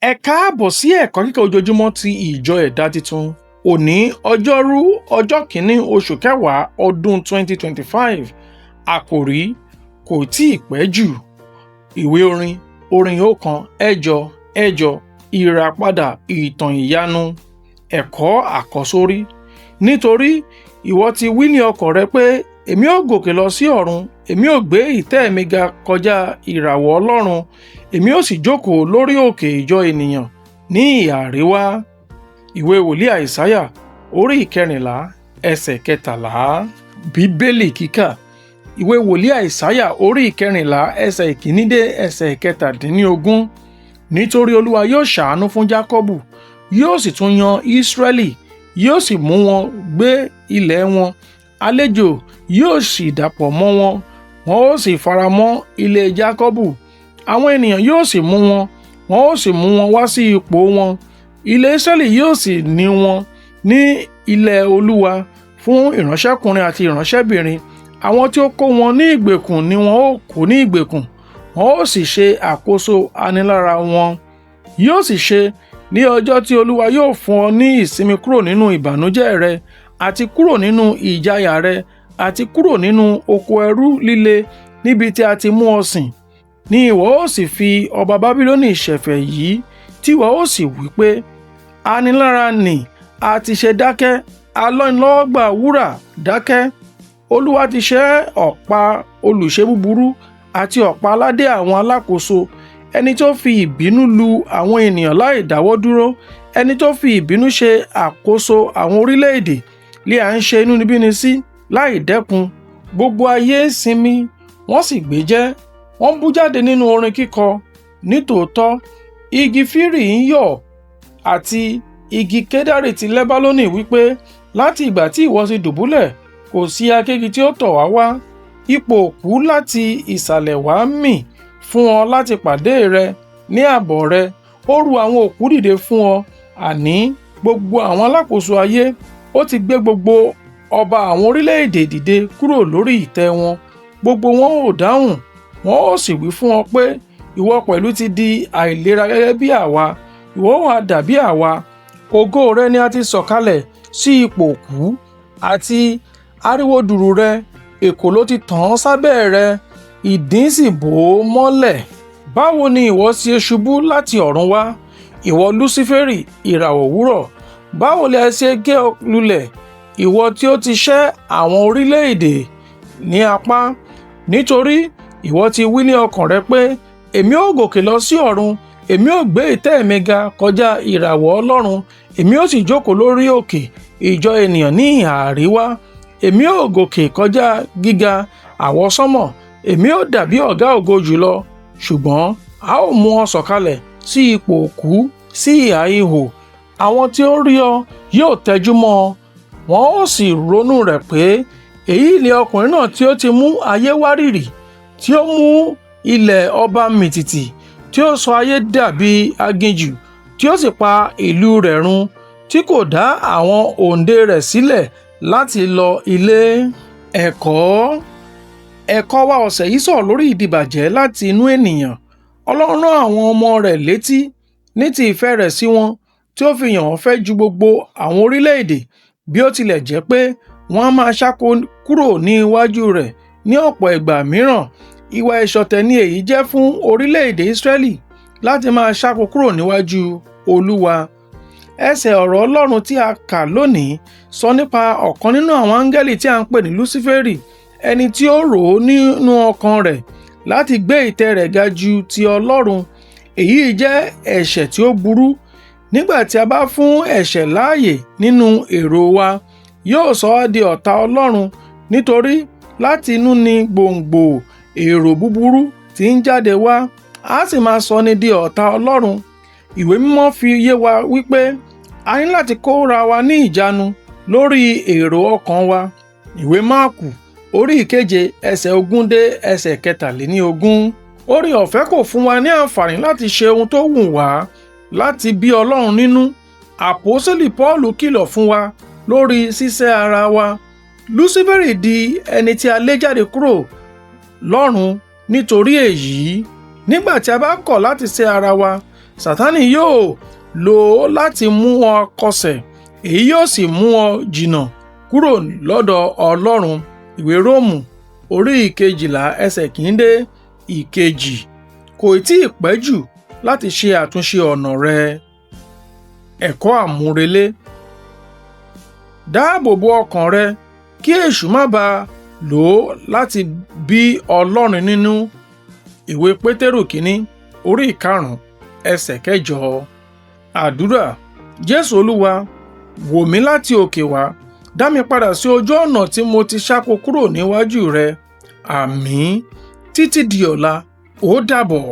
Ẹ káàbọ̀ sí ẹ̀kọ́ kíkọ́ ojoojúmọ́ ti ìjọ ẹ̀dá titun. Òní ọjọ́rú ọjọ́ kìíní oṣù kẹwàá ọdún 2025. Àkòrí kò tí ì pẹ́ jù. Ìwé orin ọ̀kan ẹ̀jọ ẹ̀jọ ìràpadà ìtàn ìyanu. Ẹ̀kọ́ àkọ́sórí. Nítorí ìwọ ti wí ní ọkàn rẹ pé èmi ó gòkè lọ sí ọ̀run, èmi ó gbé ìtẹ́ mi ga kọjá ìràwọ Ọlọ́run, èmi ó sì jókòó lórí òkè ìjọ ènìyàn ní ìhà àríwá. Ìwé wòlíì AISAYA orí 14 ẹsẹ̀ 13. Bíbélì kíkà. Ìwé wòlíì AISAYA orí 14 ẹsẹ̀ 1 dé ẹsẹ̀ 17. Nítorí Olúwa yóò ṣàánú fún Jakobu, yóò sì tún yan Ísírẹ́lì, yóò sì mú wọn gbé ilẹ̀ wọn. Alejò yóò sì dapọ̀ mọ́ wọn, wọn ó sì faramọ ilé Jakobu. Àwọn ènìyàn yóò sì mú wọn, wọn ó sì mú wọn wá sí ipò wọn. Ilé Ísírẹ́lì yóò sì ní wọn ní ilẹ̀ Olúwa fún ìranṣẹkunrin àti ìranṣẹbinrin. Àwọn tí ó kó wọn ní ìgbèkùn ni wọn ó kó ní ìgbèkùn, wọn ó sì ṣe àkóso aninilara wọn. Yóò sì ṣe ní ọjọ́ tí Olúwa yóò fún ọ ní ìsinmi kúrò nínú ìbànújẹ́ rẹ, àti kúrò nínú ìjayà rẹ, àti kúrò nínú oko-ẹru líle níbi tí a ti mú ọ sìn. Ni ìwọ ó sì fi ọba Bábílónì ṣẹ̀fẹ̀ yìí, tí ìwọ ó sì wí pé, aninilára nì a ti ṣe dákẹ́, alọ́nilọ́wọ́gbà wúrà dákẹ́. Olúwa ti ṣẹ́ ọ̀pá olùṣe búburú àti ọ̀pá aládé àwọn alákòóso, ẹni tó fi ìbínú lu àwọn ènìyàn láì dáwọ́ dúró, ẹni tó fi ìbínú ṣe àkóso àwọn orílẹ̀-èdè lé à ń ṣe inúnibíni sí láì dẹ́kun. Gbogbo ayé sinmi, wọ́n sì gbéjẹ́, wọ́n bú jáde nínú orin kíkọ. Nítòótọ́ igi fírì ń yọ̀ àti igi kédárì ti Lẹ́bánónì wípé, láti ìgbà tí ìwọ ti dùbúlẹ̀, kò sí akégi tí ó tọ̀ wá wá. Ipò òkú láti ìsàlẹ̀ wá mì fún ọ láti pàdé rẹ ní ààbọ̀ rẹ. Ó ru àwọn òkú dìde fún ọ, àní gbogbo àwọn alákòóso ayé. Ó ti gbé gbogbo ọba àwọn orílẹ̀-èdè dìde kúrò lórí ìtẹ́ wọn. Gbogbo wọn ò dáhùn, wọn ó sì wí fún ọ pé, ìwọ pẹ̀lú ti di àìlera gẹ́gẹ́ bí àwa, ìwọ wá dàbí àwa. Ògo rẹ ni a ti sọ̀kalẹ̀ sí ipò òkú, àti ariwo dùrù rẹ, èkòló ti tàn án sábẹ́ rẹ, ìdín sì bò ó mọ́lẹ̀. Báwo ni ìwọ ṣe ṣubú láti ọ̀run wá, ìwọ Lúsíférì ìràwọ òwúrọ̀? Báwo lẹ ṣe gé ọ lulẹ̀, ìwọ tí ó ti ṣẹ́ àwọn orílẹ̀-èdè ní apá? Nítorí ìwọ ti wí ní ọkàn rẹ pé, èmi ó gòkè lọ sí ọ̀run, èmi ó gbé ìtẹ́ mi ga kọjá ìràwọ Ọlọ́run, èmi ó sì jókòó lórí òkè ìjọ ènìyàn ní ìhà àríwá. Èmi ó gòkè kọjá gíga àwọsánmọ̀, èmi ó dàbí ọ̀gá ògo jùlọ. Ṣùgbọ́n a ó mú ọ sọ̀kalẹ̀ sí ipò òkú, sí ìhà ihò. Àwọn tí ó rí ọ yóò tẹjú mọ́ ọ, wọn ó sì ronú rẹ̀ pé, èyí ni ọkùnrin náà tí ó ti mú ayé wárìrì, tí ó mú ilẹ̀ ọba mìtìtì, tí ó sọ ayé dàbí aginjù, tí ó sì pa ìlú rẹ̀ run, tí kò dá àwọn òǹdè rẹ̀ sílẹ̀ láti lọ ilé. Ẹ̀kọ́ wa ọ̀sẹ̀ yìí sọ̀rọ̀ lórí ìdìbàjẹ́ láti inú ènìyàn. Ọlọ́run rán àwọn ọmọ rẹ̀ létí ní ti ìfẹ́ rẹ̀ sí wọn, tí ó fi yàn wọ́n fẹ́ ju gbogbo àwọn orílẹ̀-èdè, bí ó tilẹ̀ jẹ́ pé wọ́n á máa ṣáko kúrò ní iwájú rẹ̀ ní ọ̀pọ̀ ìgbà mìíràn. Ìwà ìṣọ̀tẹ̀ ni èyí jẹ́ fún orílẹ̀-èdè Ísírẹ́lì láti máa ṣáko kúrò níwájú Olúwa. Ẹsẹ̀ ọ̀rọ̀ Ọlọ́run tí a kà lónìí sọ nípa ọ̀kan nínú àwọn áńgẹ́lì tí a ń pè ní Lúsíférì, ẹni tí ó rò ó nínú ọkàn rẹ̀ láti gbé ìtẹ́ rẹ̀ ga ju ti Ọlọ́run. Èyí jẹ́ ẹ̀ṣẹ̀ tí ó burú. Nígbà tí a bá fún ẹ̀ṣẹ̀ láàyè nínú èrò wa, yóò sọ wá di ọ̀tá Ọlọ́run, nítorí láti inú ni gbòǹgbò èrò búburú tí ń jáde wá, a sì máa sọ ni di ọ̀tá Ọlọ́run. Ìwé mímọ́ fi yé wa wípé a ní láti kóra wa ní ìjánu lórí èrò ọkàn wa. Ìwé Máàkù orí 7 ẹsẹ̀ 20 dé ẹsẹ̀ 23. Oore-ọ̀fẹ́ kò fún wa ní àǹfààní láti ṣe ohun tó wù wá láti bí Ọlọ́run nínú. Àpọ́sítélì Pọ́ọ̀lù kìlọ̀ fún wa lórí ṣíṣẹ́ ara wa. Lúsíférì di ẹni tí a lé jáde kúrò lọ́run nítorí èyí. Nígbà tí a bá kọ̀ láti ṣẹ́ ara wa, Sátánì yóò lò ó láti mú ọ kọsẹ̀, èyí yóò sì mú ọ jìnnà kúrò lọ́dọ̀ Ọlọ́run. Ìwé Róòmù orí 12 ẹsẹ̀ 1 dé 2. Kò tí ì pẹ́ jù láti ṣe àtúnṣe ọ̀nà rẹ. Ẹ̀kọ́ àmúrelé. Dáàbò bo ọkàn rẹ kí èṣù má bàa lò ó láti bí Ọlọ́run nínú. Ìwé Pétérù kínní orí 5 ẹsẹ̀ 8. Àdúrà. Jésù Olúwa, wò mí láti òkè wá, dá mi padà sí ojú ọ̀nà tí mo ti ṣáko kúrò níwájú rẹ. Àmín. Títí di ọ̀la, ó dàbọ̀.